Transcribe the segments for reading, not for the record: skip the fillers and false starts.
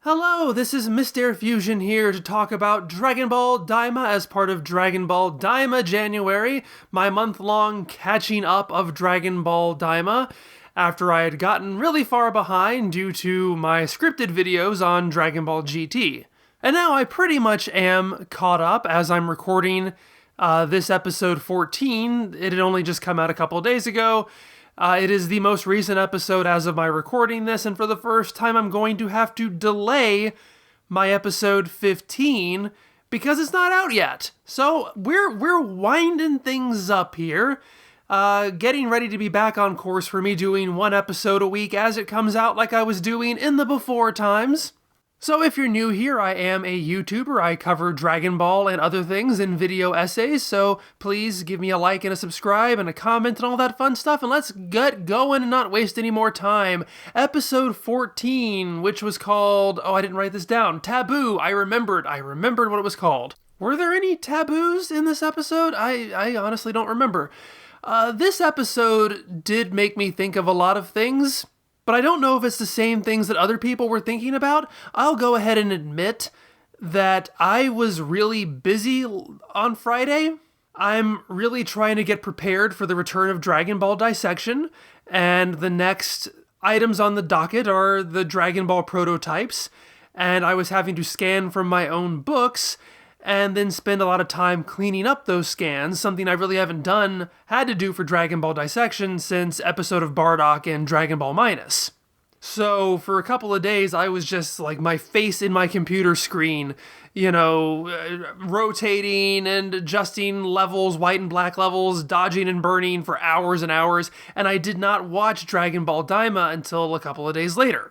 Hello, this is Mr. Fusion here to talk about Dragon Ball Daima as part of Dragon Ball Daima January, my month-long catching up of Dragon Ball Daima, after I had gotten really far behind due to my scripted videos on Dragon Ball GT. And now I pretty much am caught up as I'm recording this episode 14. It had only just come out a couple days ago. It is the most recent episode as of my recording this, and for the first time I'm going to have to delay my episode 15 because it's not out yet. So we're winding things up here, getting ready to be back on course for me doing one episode a week as it comes out like I was doing in the before times. So if you're new here, I am a YouTuber. I cover Dragon Ball and other things in video essays, so please give me a like and a subscribe and a comment and all that fun stuff, and let's get going and not waste any more time. Episode 14, which was called, I didn't write this down, Taboo. I remembered what it was called. Were there any taboos in this episode? I honestly don't remember. This episode did make me think of a lot of things, but I don't know if it's the same things that other people were thinking about. I'll go ahead and admit that I was really busy on Friday. I'm really trying to get prepared for the return of Dragon Ball Dissection, and the next items on the docket are the Dragon Ball prototypes, and I was having to scan from my own books and then spend a lot of time cleaning up those scans, something I really haven't had to do for Dragon Ball Dissection since episode of Bardock and Dragon Ball Minus. So for a couple of days, I was just like my face in my computer screen, rotating and adjusting levels, white and black levels, dodging and burning for hours and hours, and I did not watch Dragon Ball Daima until a couple of days later.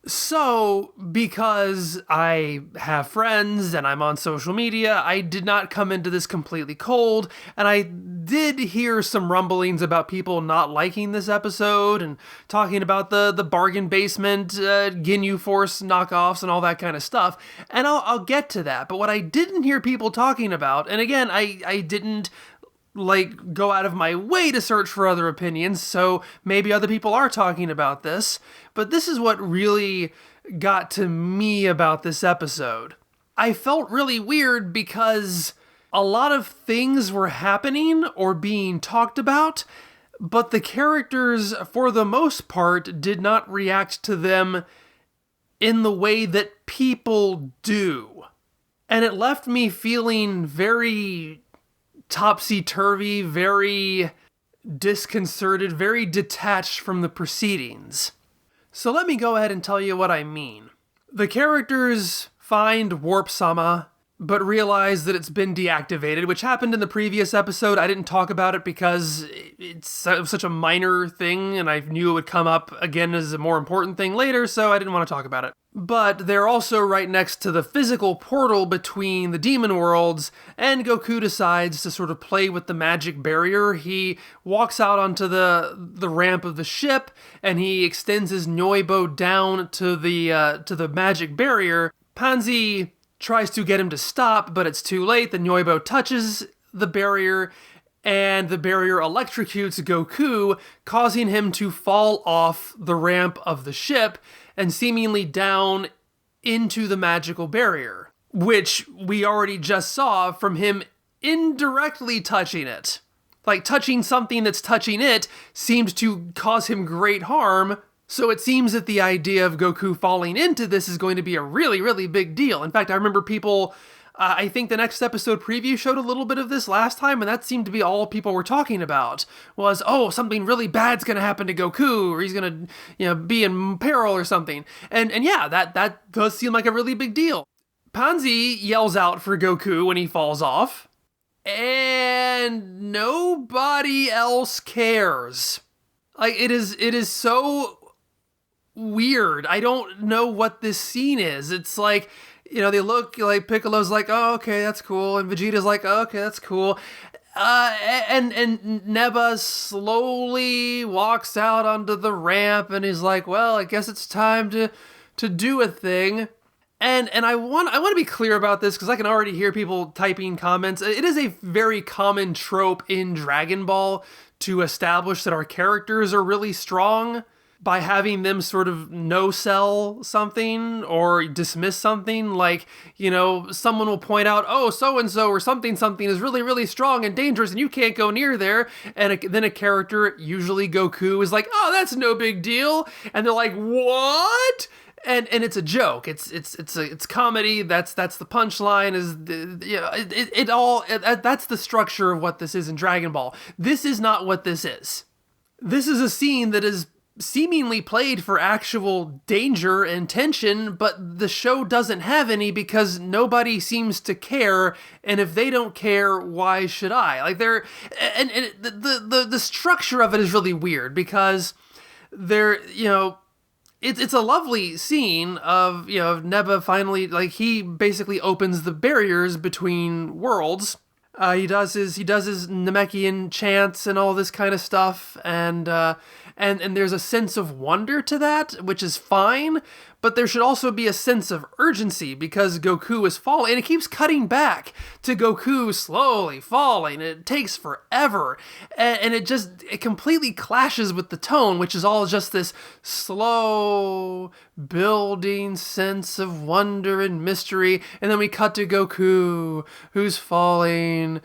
So, because I have friends and I'm on social media, I did not come into this completely cold, and I did hear some rumblings about people not liking this episode and talking about the bargain basement, Ginyu Force knockoffs and all that kind of stuff, and I'll get to that. But what I didn't hear people talking about, and again, I didn't go out of my way to search for other opinions, so maybe other people are talking about this, but this is what really got to me about this episode. I felt really weird because a lot of things were happening or being talked about, but the characters, for the most part, did not react to them in the way that people do. And it left me feeling very topsy-turvy, very disconcerted, very detached from the proceedings. So let me go ahead and tell you what I mean. The characters find Warp-sama, but realize that it's been deactivated, which happened in the previous episode. I didn't talk about it because it's such a minor thing, and I knew it would come up again as a more important thing later, so I didn't want to talk about it. But they're also right next to the physical portal between the demon worlds, and Goku decides to sort of play with the magic barrier. He walks out onto the ramp of the ship, and he extends his Nyoibo down to the magic barrier. Pansy tries to get him to stop, but it's too late. The Nyoibo touches the barrier, and the barrier electrocutes Goku, causing him to fall off the ramp of the ship and seemingly down into the magical barrier, which we already just saw from him indirectly touching it. Like, touching something that's touching it seemed to cause him great harm, so it seems that the idea of Goku falling into this is going to be a really, really big deal. In fact, I remember people, I think the next episode preview showed a little bit of this last time, and that seemed to be all people were talking about, was, something really bad's going to happen to Goku, or he's going to, be in peril or something. And yeah, that does seem like a really big deal. Pansy yells out for Goku when he falls off, and nobody else cares. Like, it is so weird. I don't know what this scene is. It's like, they look like Piccolo's like, oh, okay, that's cool. And Vegeta's like, oh, okay, that's cool. And Neba slowly walks out onto the ramp and he's like, well, I guess it's time to do a thing. And I want to be clear about this because I can already hear people typing comments. It is a very common trope in Dragon Ball to establish that our characters are really strong. by having them sort of no-sell something or dismiss something. Like, someone will point out, oh, so-and-so or something is really, really strong and dangerous and you can't go near there. And then a character, usually Goku, is like, oh, that's no big deal. And they're like, what? And it's a joke. It's comedy. That's the punchline. That's the structure of what this is in Dragon Ball. This is not what this is. This is a scene that is seemingly played for actual danger and tension, but the show doesn't have any because nobody seems to care, and if they don't care, why should I? Like the structure of it is really weird because it's a lovely scene of Neba finally, like, he basically opens the barriers between worlds. He does his Namekian chants and all this kind of stuff, and there's a sense of wonder to that, which is fine, but there should also be a sense of urgency because Goku is falling, and it keeps cutting back to Goku slowly falling. It takes forever, and it completely clashes with the tone, which is all just this slow building sense of wonder and mystery, and then we cut to Goku, who's falling.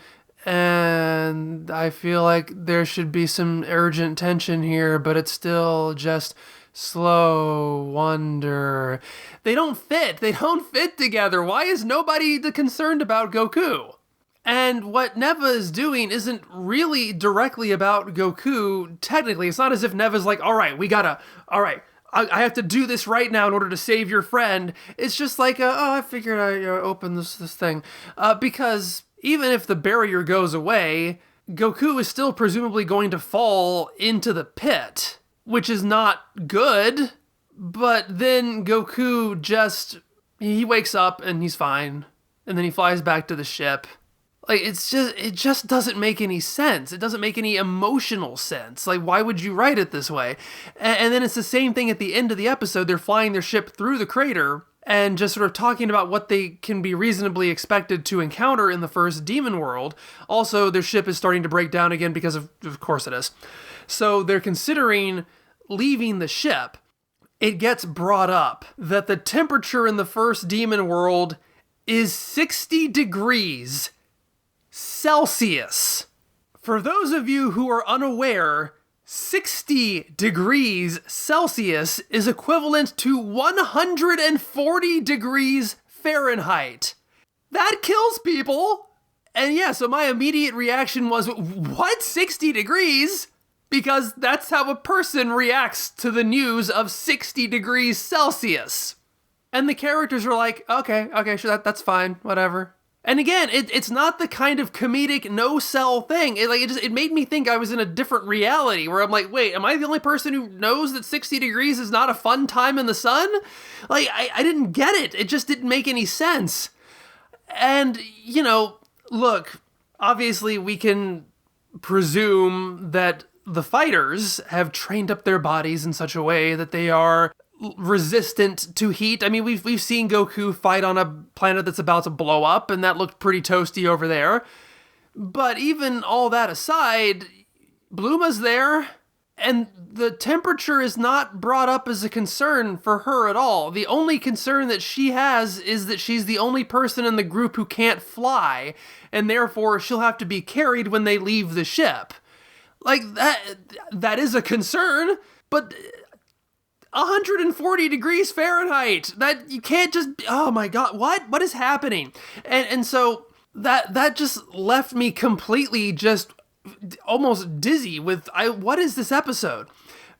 And I feel like there should be some urgent tension here, but it's still just slow wonder. They don't fit together. Why is nobody concerned about Goku? And what Neva is doing isn't really directly about Goku, technically. It's not as if Neva's like, all right, I have to do this right now in order to save your friend. It's just like, I figured I'd open this thing. Because even if the barrier goes away, Goku is still presumably going to fall into the pit, which is not good. But then Goku he wakes up and he's fine. And then he flies back to the ship. Like, it just doesn't make any sense. It doesn't make any emotional sense. Like, why would you write it this way? And then it's the same thing at the end of the episode. They're flying their ship through the crater and just sort of talking about what they can be reasonably expected to encounter in the first demon world. Also, their ship is starting to break down again because of course it is. So they're considering leaving the ship. It gets brought up that the temperature in the first demon world is 60 degrees Celsius. For those of you who are unaware, 60 degrees Celsius is equivalent to 140 degrees Fahrenheit. That kills people. And yeah, so my immediate reaction was, what, 60 degrees? Because that's how a person reacts to the news of 60 degrees Celsius. And the characters are like, okay, sure, that's fine, whatever. And again, it's not the kind of comedic no-sell thing. It made me think I was in a different reality where I'm like, wait, am I the only person who knows that 60 degrees is not a fun time in the sun? Like, I didn't get it. It just didn't make any sense. And, look, obviously we can presume that the fighters have trained up their bodies in such a way that they are resistant to heat. I mean, we've seen Goku fight on a planet that's about to blow up, and that looked pretty toasty over there. But even all that aside, Bluma's there, and the temperature is not brought up as a concern for her at all. The only concern that she has is that she's the only person in the group who can't fly, and therefore she'll have to be carried when they leave the ship. Like, that is a concern, but 140 degrees Fahrenheit. That you can't just, oh my God, what is happening? And so that just left me completely just almost dizzy with, what is this episode?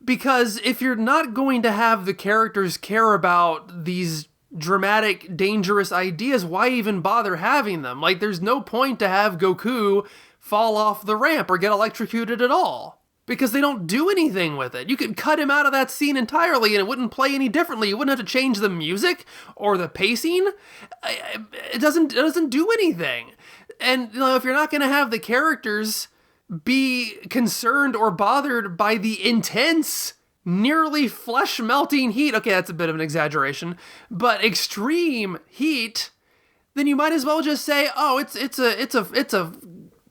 Because if you're not going to have the characters care about these dramatic, dangerous ideas, why even bother having them? Like, there's no point to have Goku fall off the ramp or get electrocuted at all, because they don't do anything with it. You could cut him out of that scene entirely and it wouldn't play any differently. You wouldn't have to change the music or the pacing. It doesn't do anything. And if you're not going to have the characters be concerned or bothered by the intense, nearly flesh-melting heat, okay, that's a bit of an exaggeration, but extreme heat, then you might as well just say, oh, it's a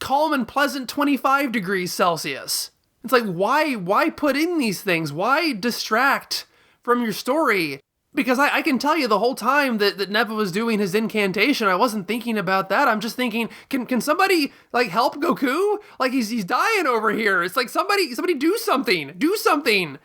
calm and pleasant 25 degrees Celsius. It's like, why put in these things? Why distract from your story? Because I can tell you the whole time that Neva was doing his incantation, I wasn't thinking about that. I'm just thinking, can somebody like help Goku? Like he's dying over here. It's like somebody do something. Do something.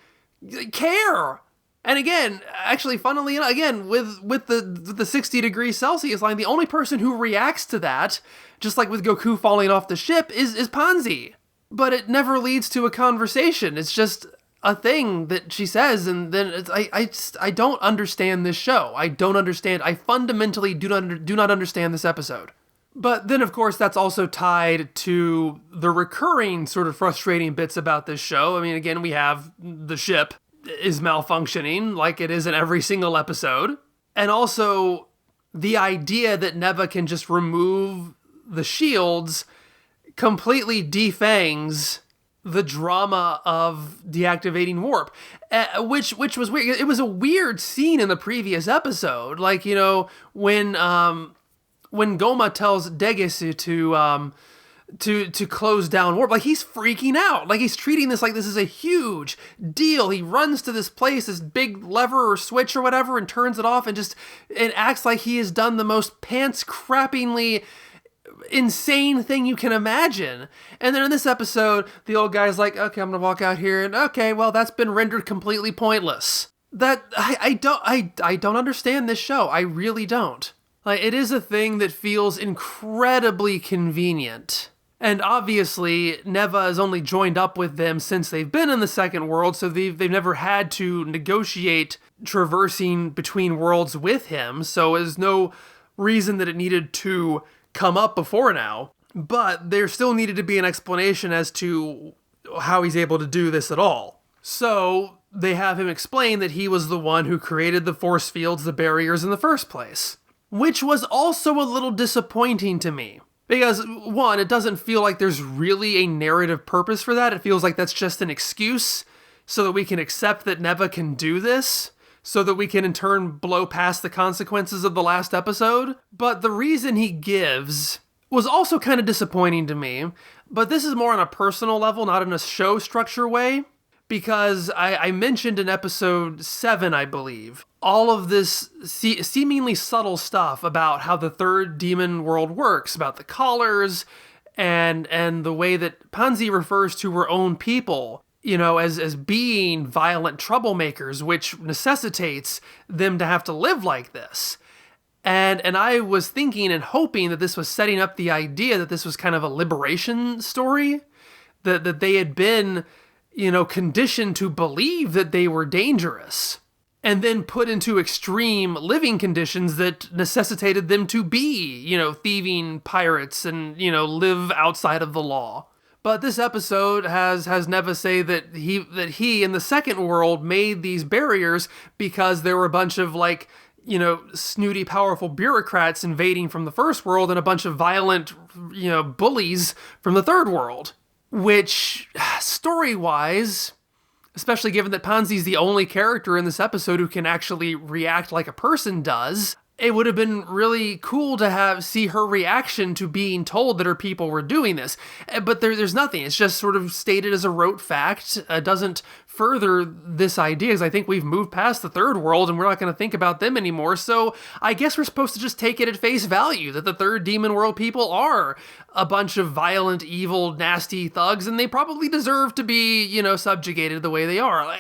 Care. And again, actually, funnily enough, again, with the 60 degrees Celsius line, the only person who reacts to that, just like with Goku falling off the ship, is Pansy. But it never leads to a conversation. It's just a thing that she says, and then I don't understand this show. I don't understand. I fundamentally do not understand this episode. But then, of course, that's also tied to the recurring sort of frustrating bits about this show. I mean, again, we have the ship is malfunctioning like it is in every single episode. And also the idea that Neva can just remove the shields completely defangs the drama of deactivating warp, which was weird. It was a weird scene in the previous episode. Like, you know, when Goma tells Degisu to close down warp, like he's freaking out. Like he's treating this like this is a huge deal. He runs to this place, this big lever or switch or whatever, and turns it off and acts like he has done the most pants-crappingly insane thing you can imagine. And then in this episode, the old guy's like, okay, I'm gonna walk out here, and okay, well, that's been rendered completely pointless. That I don't understand this show. I really don't. Like, it is a thing that feels incredibly convenient. And obviously, Neva has only joined up with them since they've been in the second world, so they've never had to negotiate traversing between worlds with him, so there's no reason that it needed to come up before now. But there still needed to be an explanation as to how he's able to do this at all. So they have him explain that he was the one who created the force fields, the barriers in the first place. Which was also a little disappointing to me. Because, one, it doesn't feel like there's really a narrative purpose for that. It feels like that's just an excuse so that we can accept that Neva can do this, so that we can in turn blow past the consequences of the last episode. But the reason he gives was also kind of disappointing to me. But this is more on a personal level, not in a show structure way. Because I mentioned in episode 7, I believe, all of this seemingly subtle stuff about how the third demon world works, about the collars, and the way that Pansy refers to her own people, you know, as being violent troublemakers, which necessitates them to have to live like this. And I was thinking and hoping that this was setting up the idea that this was kind of a liberation story, that they had been, you know, conditioned to believe that they were dangerous, and then put into extreme living conditions that necessitated them to be, you know, thieving pirates and, you know, live outside of the law. But this episode has Neva say that he in the second world made these barriers because there were a bunch of, like, you know, snooty, powerful bureaucrats invading from the first world and a bunch of violent, you know, bullies from the third world. Which, story-wise, especially given that Pansy's the only character in this episode who can actually react like a person does, it would have been really cool to see her reaction to being told that her people were doing this. But there's nothing. It's just sort of stated as a rote fact. It doesn't further this idea, because I think we've moved past the third world and we're not going to think about them anymore. So I guess we're supposed to just take it at face value that the third demon world people are a bunch of violent, evil, nasty thugs, and they probably deserve to be, you know, subjugated the way they are.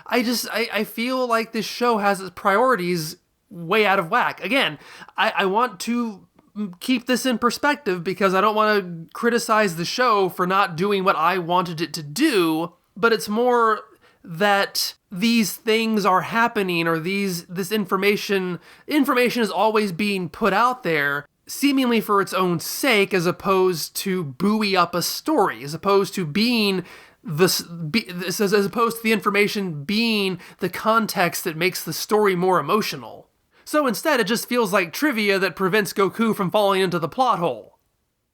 I feel like this show has its priorities way out of whack. Again, I want to keep this in perspective because I don't want to criticize the show for not doing what I wanted it to do, but it's more that these things are happening, or this information is always being put out there seemingly for its own sake, as opposed to buoy up a story, as opposed to being as opposed to the information being the context that makes the story more emotional. So instead, it just feels like trivia that prevents Goku from falling into the plot hole.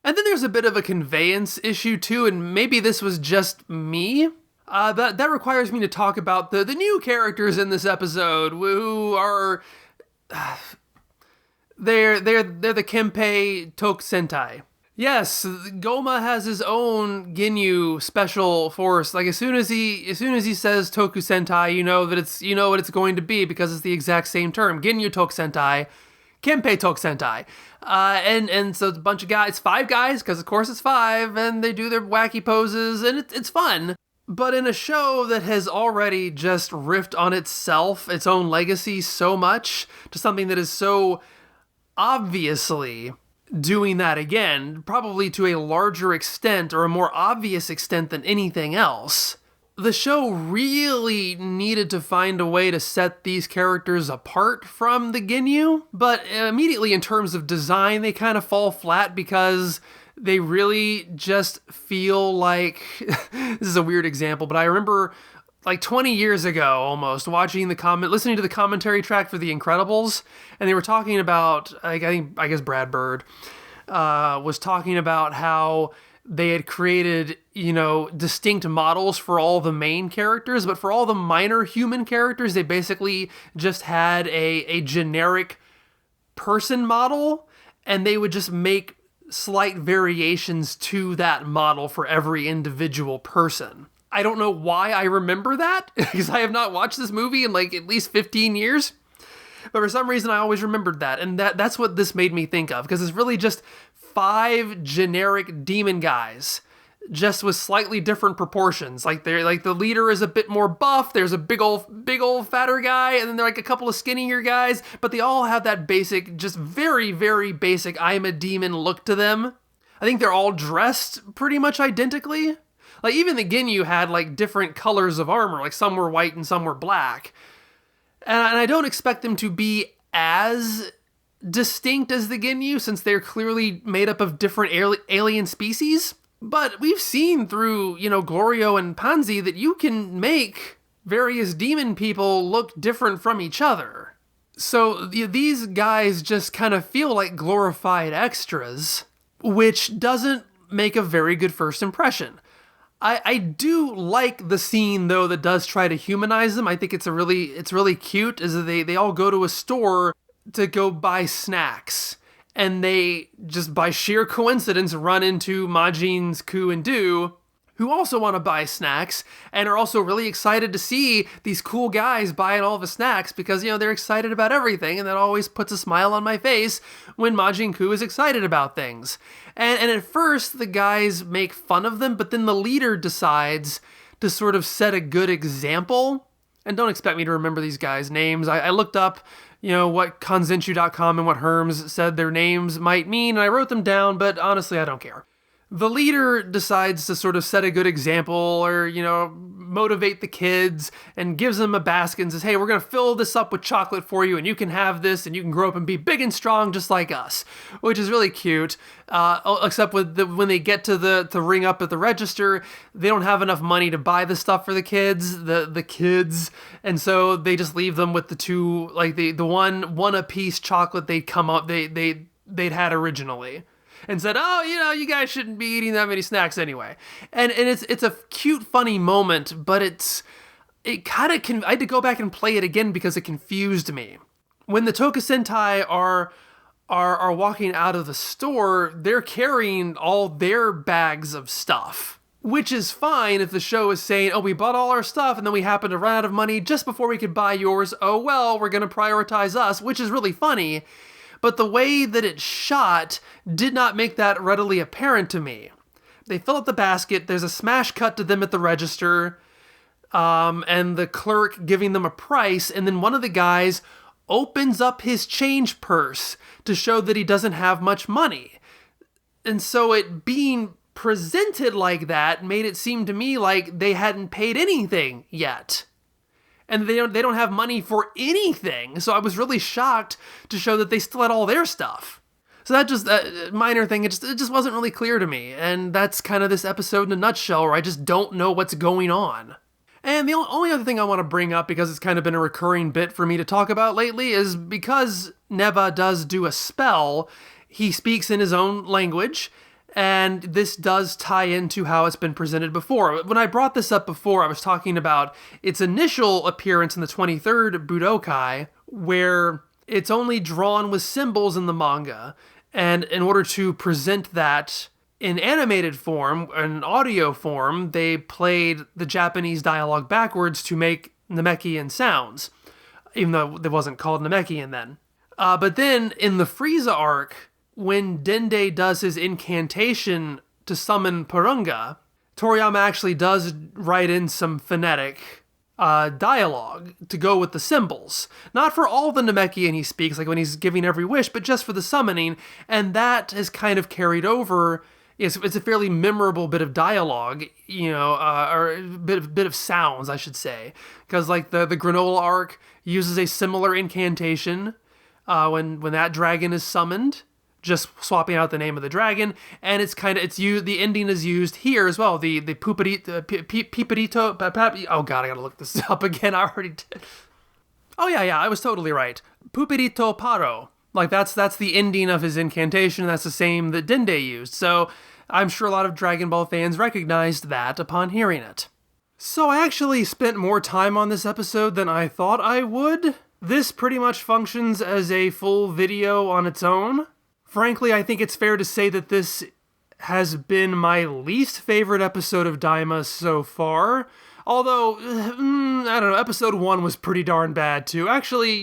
And then there's a bit of a conveyance issue too, and maybe this was just me. That requires me to talk about the new characters in this episode, who are they're the Kempei Tok Sentai. Yes, Goma has his own Ginyu special force. Like as soon as he says Toku Sentai, you know what it's going to be because it's the exact same term. Ginyu Toku Sentai, Kenpei Toku Sentai. And so it's a bunch of guys, 5 guys, because of course it's 5, and they do their wacky poses, and it's fun. But in a show that has already just riffed on itself, its own legacy so much, to something that is so obviously doing that again, probably to a larger extent or a more obvious extent than anything else, the show really needed to find a way to set these characters apart from the Ginyu, but immediately in terms of design, they kind of fall flat because they really just feel like, this is a weird example, but I remember like 20 years ago almost listening to the commentary track for The Incredibles, and they were talking about, I guess Brad Bird was talking about how they had created, distinct models for all the main characters, but for all the minor human characters, they basically just had a generic person model, and they would just make slight variations to that model for every individual person. I don't know why I remember that, because I have not watched this movie in like at least 15 years. But for some reason, I always remembered that. And that's what this made me think of, because it's really just 5 generic demon guys, just with slightly different proportions. Like the leader is a bit more buff. There's a big old fatter guy, and then there are like a couple of skinnier guys. But they all have that basic, just very, very basic I'm a demon look to them. I think they're all dressed pretty much identically. Like, even the Ginyu had, like, different colors of armor. Like, some were white and some were black. And I don't expect them to be as distinct as the Ginyu, since they're clearly made up of different alien species. But we've seen through, Glorio and Panzi that you can make various demon people look different from each other. So these guys just kind of feel like glorified extras, which doesn't make a very good first impression. I do like the scene, though, that does try to humanize them. I think it's really cute, is that they all go to a store to go buy snacks. And they, just by sheer coincidence, run into Majin's Ku and Do, who also want to buy snacks, and are also really excited to see these cool guys buying all the snacks, because, they're excited about everything, and that always puts a smile on my face when Majin Ku is excited about things. And at first, the guys make fun of them, but then the leader decides to sort of set a good example. And don't expect me to remember these guys' names. I looked up, what Kanzenshu.com and what Herms said their names might mean, and I wrote them down, but honestly, I don't care. The leader decides to sort of set a good example, or, motivate the kids, and gives them a basket and says, hey, we're going to fill this up with chocolate for you, and you can have this, and you can grow up and be big and strong just like us, which is really cute. Except when they get to ring up at the register, they don't have enough money to buy the stuff for the kids, and so they just leave them with the 2, like the one a piece chocolate they'd had originally. And said, oh, you guys shouldn't be eating that many snacks anyway. And it's a cute, funny moment, but I had to go back and play it again because it confused me. When the Toku Sentai are walking out of the store, they're carrying all their bags of stuff. Which is fine if the show is saying, oh, we bought all our stuff and then we happened to run out of money just before we could buy yours. Oh, well, we're going to prioritize us, which is really funny. But the way that it's shot did not make that readily apparent to me. They fill up the basket, there's a smash cut to them at the register, and the clerk giving them a price, and then one of the guys opens up his change purse to show that he doesn't have much money. And so it being presented like that made it seem to me like they hadn't paid anything yet. And they don't have money for anything. So I was really shocked to show that they still had all their stuff. So that just a minor thing. It just wasn't really clear to me. And that's kind of this episode in a nutshell, where I just don't know what's going on. And the only other thing I want to bring up, because it's kind of been a recurring bit for me to talk about lately, is because Neba does do a spell, he speaks in his own language. And this does tie into how it's been presented before. When I brought this up before, I was talking about its initial appearance in the 23rd Budokai, where it's only drawn with symbols in the manga. And in order to present that in animated form, in audio form, they played the Japanese dialogue backwards to make Namekian sounds, even though it wasn't called Namekian then. But then in the Frieza arc, when Dende does his incantation to summon Purunga, Toriyama actually does write in some phonetic dialogue to go with the symbols. Not for all the Namekian he speaks, like when he's giving every wish, but just for the summoning, and that has kind of carried over. It's a fairly memorable bit of dialogue, or a bit of sounds, I should say, because like the Granola arc uses a similar incantation when that dragon is summoned, just swapping out the name of the dragon, and the ending is used here as well. The Piperito, oh god, I gotta look this up again. I already did. Oh yeah, I was totally right. Puperito Paro. Like that's the ending of his incantation. That's the same that Dende used. So I'm sure a lot of Dragon Ball fans recognized that upon hearing it. So I actually spent more time on this episode than I thought I would. This pretty much functions as a full video on its own. Frankly, I think it's fair to say that this has been my least favorite episode of Daima so far. Although, I don't know, episode 1 was pretty darn bad too. Actually,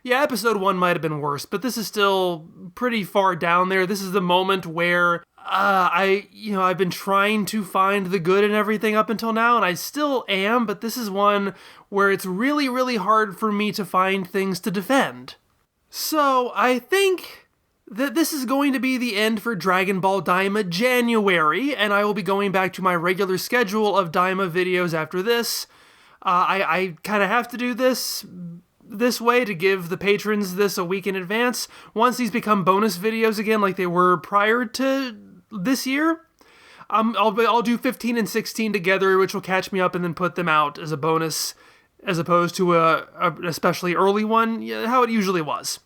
yeah, episode 1 might have been worse, but this is still pretty far down there. This is the moment where I've been trying to find the good in everything up until now, and I still am, but this is one where it's really, really hard for me to find things to defend. So, I think that this is going to be the end for Dragon Ball Daima January, and I will be going back to my regular schedule of Daima videos after this. I kind of have to do this way to give the patrons this a week in advance. Once these become bonus videos again like they were prior to this year, I'll do 15 and 16 together, which will catch me up and then put them out as a bonus, as opposed to an especially early one, how it usually was.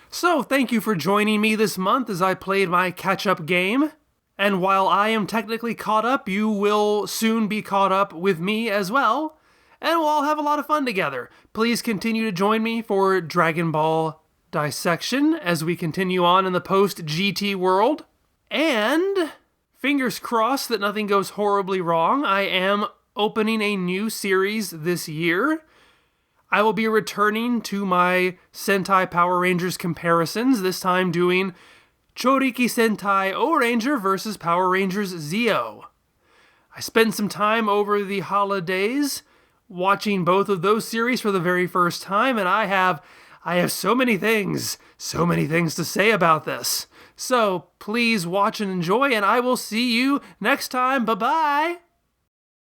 So, thank you for joining me this month as I played my catch-up game. And while I am technically caught up, you will soon be caught up with me as well. And we'll all have a lot of fun together. Please continue to join me for Dragon Ball Dissection as we continue on in the post-GT world. And, fingers crossed that nothing goes horribly wrong, I am opening a new series this year. I will be returning to my Sentai Power Rangers comparisons, this time doing Choriki Sentai O-Ranger versus Power Rangers Zeo. I spent some time over the holidays watching both of those series for the very first time, and I have so many things to say about this. So please watch and enjoy, and I will see you next time. Bye-bye!